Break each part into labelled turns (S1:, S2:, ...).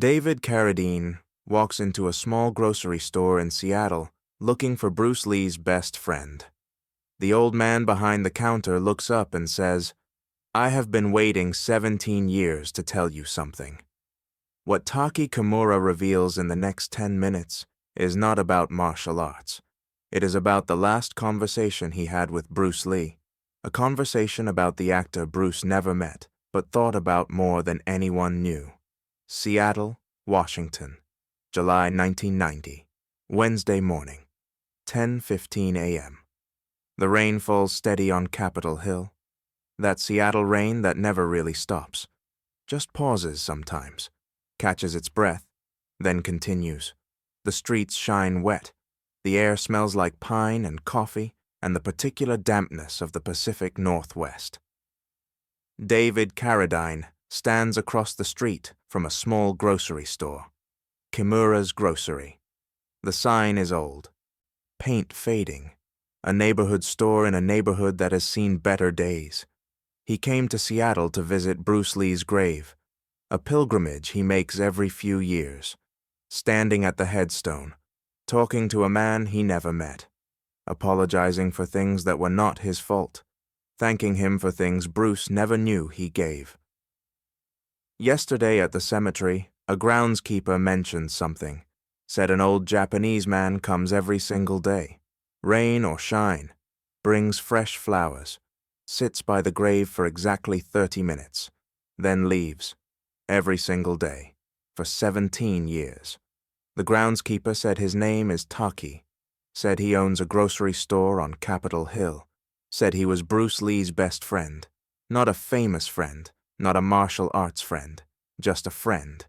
S1: David Carradine walks into a small grocery store in Seattle looking for Bruce Lee's best friend. The old man behind the counter looks up and says, "I have been waiting 17 years to tell you something." What Taky Kimura reveals in the next 10 minutes is not about martial arts. It is about the last conversation he had with Bruce Lee, a conversation about the actor Bruce never met, but thought about more than anyone knew. Seattle, Washington, July 1990, Wednesday morning, 10:15 a.m. The rain falls steady on Capitol Hill. That Seattle rain that never really stops, just pauses sometimes, catches its breath, then continues. The streets shine wet. The air smells like pine and coffee and the particular dampness of the Pacific Northwest. David Carradine stands across the street from a small grocery store, Kimura's Grocery. The sign is old, paint fading, a neighborhood store in a neighborhood that has seen better days. He came to Seattle to visit Bruce Lee's grave, a pilgrimage he makes every few years, standing at the headstone, talking to a man he never met, apologizing for things that were not his fault, thanking him for things Bruce never knew he gave. Yesterday at the cemetery, a groundskeeper mentioned something, said an old Japanese man comes every single day, rain or shine, brings fresh flowers, sits by the grave for exactly 30 minutes, then leaves, every single day, for 17 years. The groundskeeper said his name is Taky, said he owns a grocery store on Capitol Hill, said he was Bruce Lee's best friend, not a famous friend, not a martial arts friend, just a friend,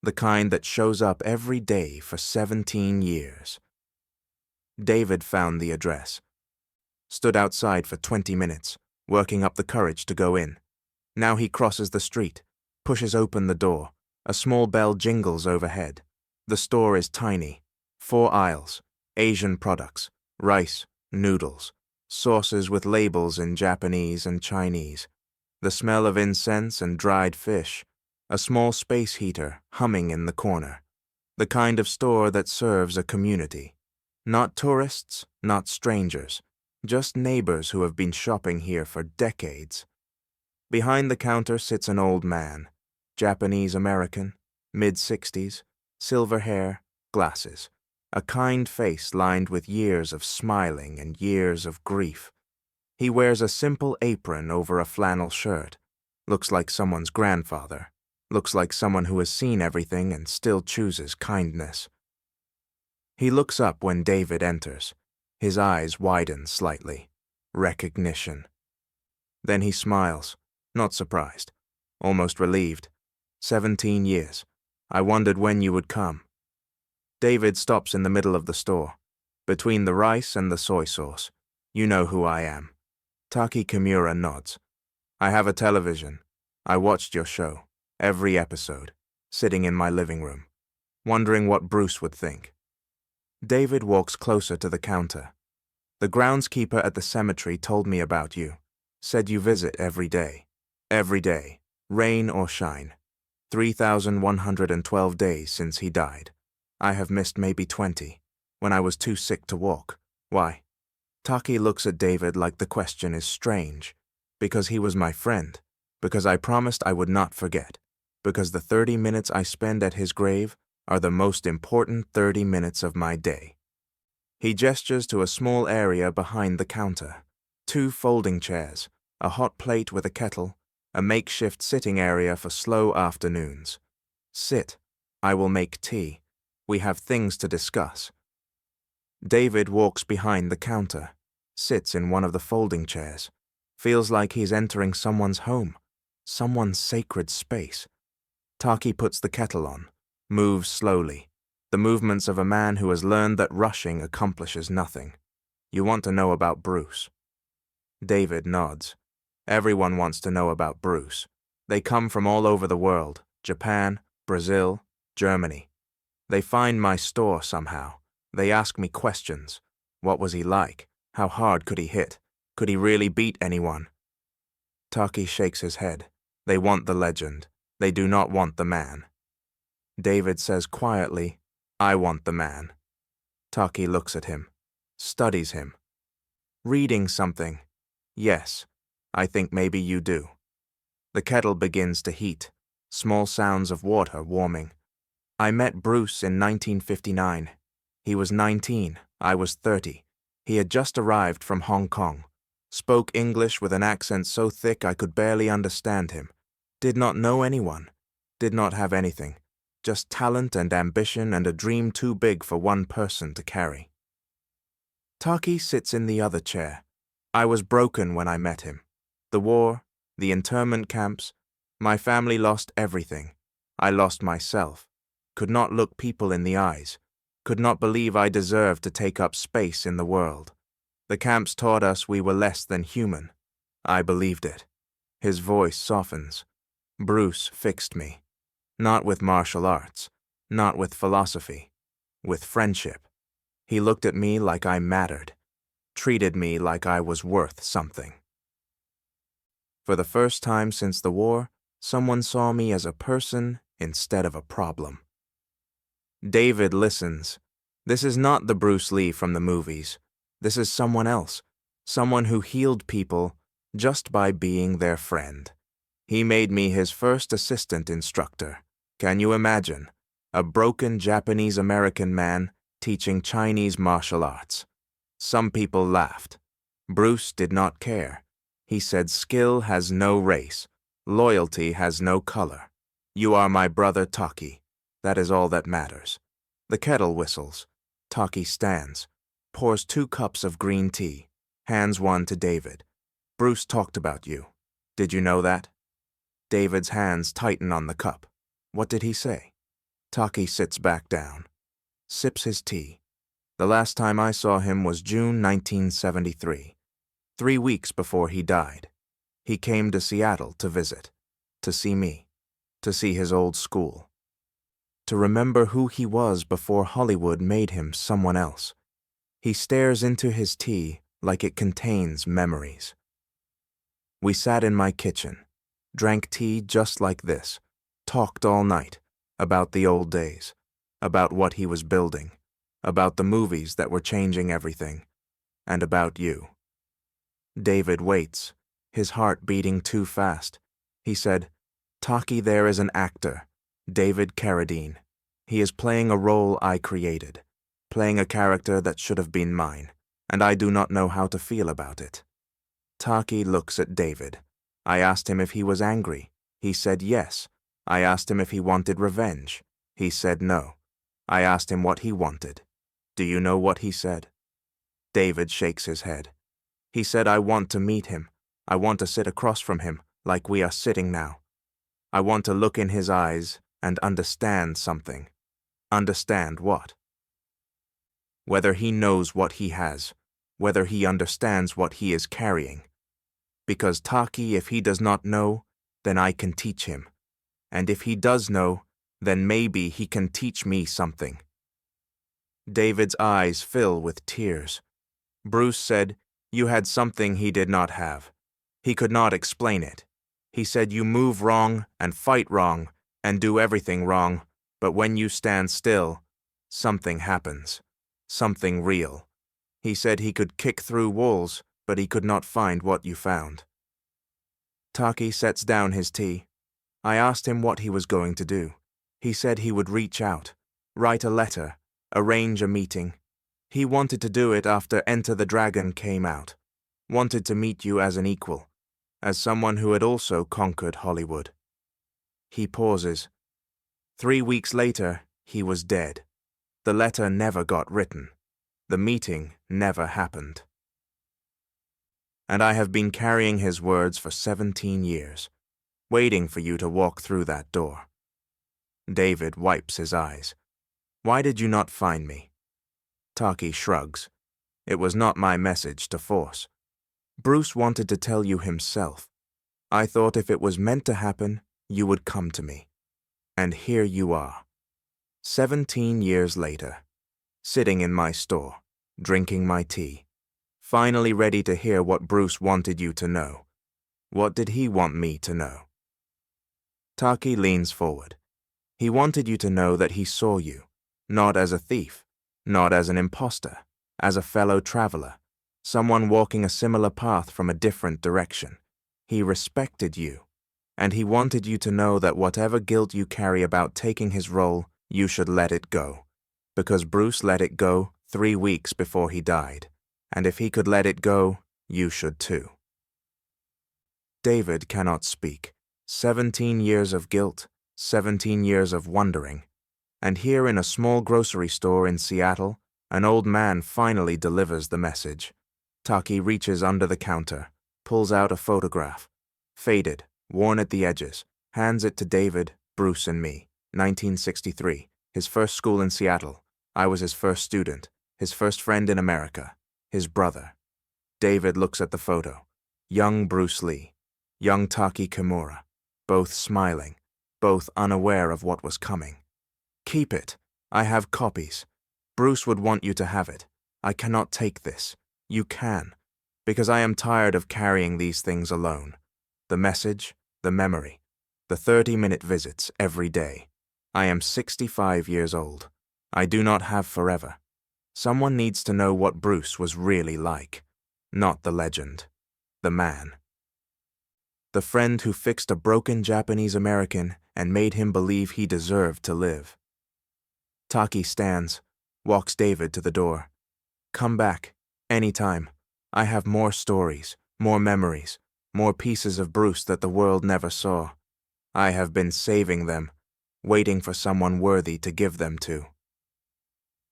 S1: the kind that shows up every day for 17 years. David found the address, stood outside for 20 minutes, working up the courage to go in. Now he crosses the street, pushes open the door, a small bell jingles overhead. The store is tiny, 4 aisles, Asian products, rice, noodles, sauces with labels in Japanese and Chinese, the smell of incense and dried fish, a small space heater humming in the corner, the kind of store that serves a community. Not tourists, not strangers, just neighbors who have been shopping here for decades. Behind the counter sits an old man, Japanese-American, mid-60s, silver hair, glasses, a kind face lined with years of smiling and years of grief. He wears a simple apron over a flannel shirt, looks like someone's grandfather, looks like someone who has seen everything and still chooses kindness. He looks up when David enters. His eyes widen slightly. Recognition. Then he smiles, not surprised, almost relieved. 17 years. I wondered when you would come. David stops in the middle of the store, between the rice and the soy sauce. You know who I am. Taky Kimura nods. I have a television. I watched your show, every episode, sitting in my living room, wondering what Bruce would think. David walks closer to the counter. The groundskeeper at the cemetery told me about you, said you visit every day, rain or shine. 3,112 days since he died. I have missed maybe 20, when I was too sick to walk. Why? Taky looks at David like the question is strange. Because he was my friend, because I promised I would not forget, because the 30 minutes I spend at his grave are the most important 30 minutes of my day. He gestures to a small area behind the counter, 2 folding chairs, a hot plate with a kettle, a makeshift sitting area for slow afternoons. Sit. I will make tea. We have things to discuss. David walks behind the counter, sits in one of the folding chairs, feels like he's entering someone's home, someone's sacred space. Taky puts the kettle on, moves slowly, the movements of a man who has learned that rushing accomplishes nothing. You want to know about Bruce. David nods. Everyone wants to know about Bruce. They come from all over the world, Japan, Brazil, Germany. They find my store somehow. They ask me questions. What was he like? How hard could he hit? Could he really beat anyone? Taky shakes his head. They want the legend. They do not want the man. David says quietly, I want the man. Taky looks at him, studies him. Reading something. Yes, I think maybe you do. The kettle begins to heat, small sounds of water warming. I met Bruce in 1959. He was 19, I was 30. He had just arrived from Hong Kong, spoke English with an accent so thick I could barely understand him, did not know anyone, did not have anything, just talent and ambition and a dream too big for one person to carry. Taky sits in the other chair. I was broken when I met him. The war, the internment camps, my family lost everything. I lost myself, could not look people in the eyes, could not believe I deserved to take up space in the world. The camps taught us we were less than human. I believed it. His voice softens. Bruce fixed me. Not with martial arts, not with philosophy, with friendship. He looked at me like I mattered, treated me like I was worth something. For the first time since the war, someone saw me as a person instead of a problem. David listens. This is not the Bruce Lee from the movies. This is someone else, someone who healed people just by being their friend. He made me his first assistant instructor. Can you imagine? A broken Japanese-American man teaching Chinese martial arts. Some people laughed. Bruce did not care. He said skill has no race. Loyalty has no color. You are my brother Taky. That is all that matters. The kettle whistles. Taky stands, pours 2 cups of green tea, hands one to David. Bruce talked about you. Did you know that? David's hands tighten on the cup. What did he say? Taky sits back down, sips his tea. The last time I saw him was June 1973, 3 weeks before he died. He came to Seattle to visit, to see me, to see his old school, to remember who he was before Hollywood made him someone else. He stares into his tea like it contains memories. We sat in my kitchen, drank tea just like this, talked all night about the old days, about what he was building, about the movies that were changing everything, and about you. David waits, his heart beating too fast. He said, Taky, there is an actor, David Carradine. He is playing a role I created, playing a character that should have been mine, and I do not know how to feel about it. Taky looks at David. I asked him if he was angry. He said yes. I asked him if he wanted revenge. He said no. I asked him what he wanted. Do you know what he said? David shakes his head. He said, I want to meet him. I want to sit across from him, like we are sitting now. I want to look in his eyes and understand something. Understand what? Whether he knows what he has, whether he understands what he is carrying. Because Taky, if he does not know, then I can teach him. And if he does know, then maybe he can teach me something. David's eyes fill with tears. Bruce said, you had something he did not have. He could not explain it. He said you move wrong and fight wrong and do everything wrong, but when you stand still, something happens. Something real. He said he could kick through walls, but he could not find what you found. Taky sets down his tea. I asked him what he was going to do. He said he would reach out, write a letter, arrange a meeting. He wanted to do it after Enter the Dragon came out. Wanted to meet you as an equal, as someone who had also conquered Hollywood. He pauses. 3 weeks later, he was dead. The letter never got written. The meeting never happened. And I have been carrying his words for 17 years, waiting for you to walk through that door. David wipes his eyes. Why did you not find me? Taky shrugs. It was not my message to force. Bruce wanted to tell you himself. I thought if it was meant to happen, you would come to me. And here you are. 17 years later, sitting in my store, drinking my tea, finally ready to hear what Bruce wanted you to know. What did he want me to know? Taky leans forward. He wanted you to know that he saw you, not as a thief, not as an imposter, as a fellow traveler, someone walking a similar path from a different direction. He respected you, and he wanted you to know that whatever guilt you carry about taking his role, you should let it go. Because Bruce let it go 3 weeks before he died, and if he could let it go, you should too. David cannot speak. 17 years of guilt, 17 years of wondering. And here in a small grocery store in Seattle, an old man finally delivers the message. Taky reaches under the counter, pulls out a photograph, faded, worn at the edges, hands it to David, Bruce and me, 1963, his first school in Seattle. I was his first student, his first friend in America, his brother. David looks at the photo. Young Bruce Lee, young Taky Kimura, both smiling, both unaware of what was coming. Keep it. I have copies. Bruce would want you to have it. I cannot take this. You can, because I am tired of carrying these things alone. The message, the memory, the 30-minute visits every day. I am 65 years old. I do not have forever. Someone needs to know what Bruce was really like. Not the legend. The man. The friend who fixed a broken Japanese American and made him believe he deserved to live. Taky stands, walks David to the door. Come back, anytime. I have more stories, more memories, more pieces of Bruce that the world never saw. I have been saving them, waiting for someone worthy to give them to.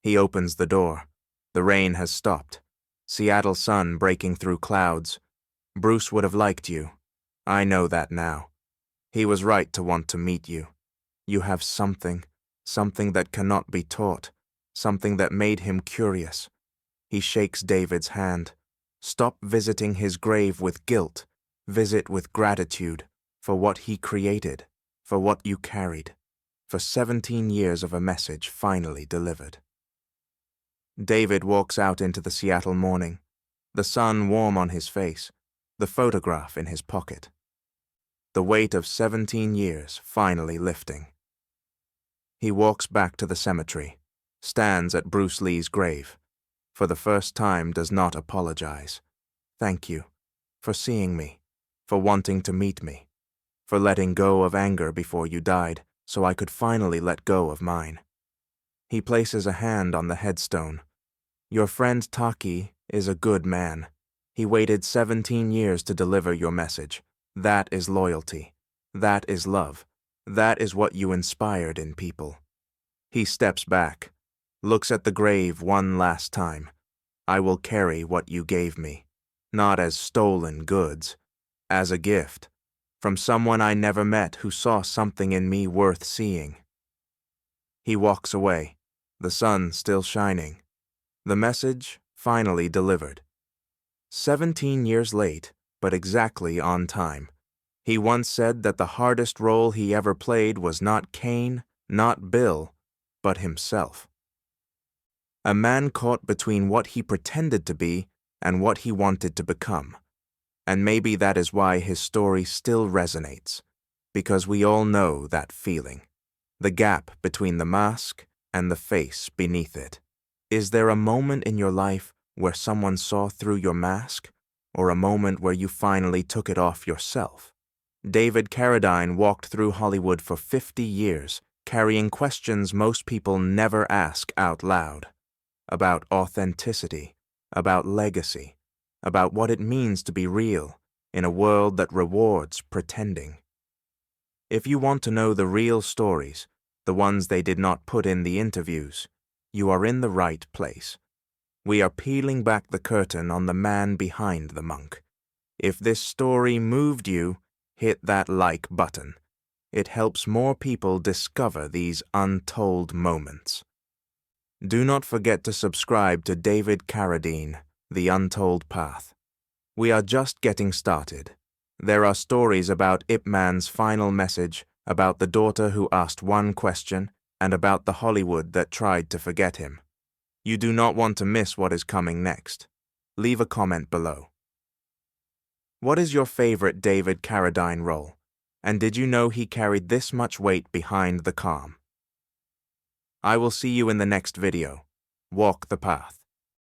S1: He opens the door. The rain has stopped. Seattle sun breaking through clouds. Bruce would have liked you. I know that now. He was right to want to meet you. You have something that cannot be taught, something that made him curious. He shakes David's hand. Stop visiting his grave with guilt. Visit with gratitude for what he created, for what you carried, for 17 years of a message finally delivered. David walks out into the Seattle morning, the sun warm on his face, the photograph in his pocket. The weight of 17 years finally lifting. He walks back to the cemetery, stands at Bruce Lee's grave. For the first time does not apologize. Thank you for seeing me, for wanting to meet me, for letting go of anger before you died so I could finally let go of mine. He places a hand on the headstone. Your friend Taky is a good man. He waited 17 years to deliver your message. That is loyalty. That is love. That is what you inspired in people. He steps back, looks at the grave one last time. I will carry what you gave me, not as stolen goods, as a gift, from someone I never met who saw something in me worth seeing. He walks away, the sun still shining. The message finally delivered. 17 years late, but exactly on time. He once said that the hardest role he ever played was not Kane, not Bill, but himself. A man caught between what he pretended to be and what he wanted to become. And maybe that is why his story still resonates, because we all know that feeling. The gap between the mask and the face beneath it. Is there a moment in your life where someone saw through your mask, or a moment where you finally took it off yourself? David Carradine walked through Hollywood for 50 years, carrying questions most people never ask out loud. About authenticity, about legacy, about what it means to be real in a world that rewards pretending. If you want to know the real stories, the ones they did not put in the interviews, you are in the right place. We are peeling back the curtain on the man behind the monk. If this story moved you, hit that like button. It helps more people discover these untold moments. Do not forget to subscribe to David Carradine, The Untold Path. We are just getting started. There are stories about Ip Man's final message, about the daughter who asked one question, and about the Hollywood that tried to forget him. You do not want to miss what is coming next. Leave a comment below. What is your favorite David Carradine role? And did you know he carried this much weight behind the calm? I will see you in the next video. Walk the path.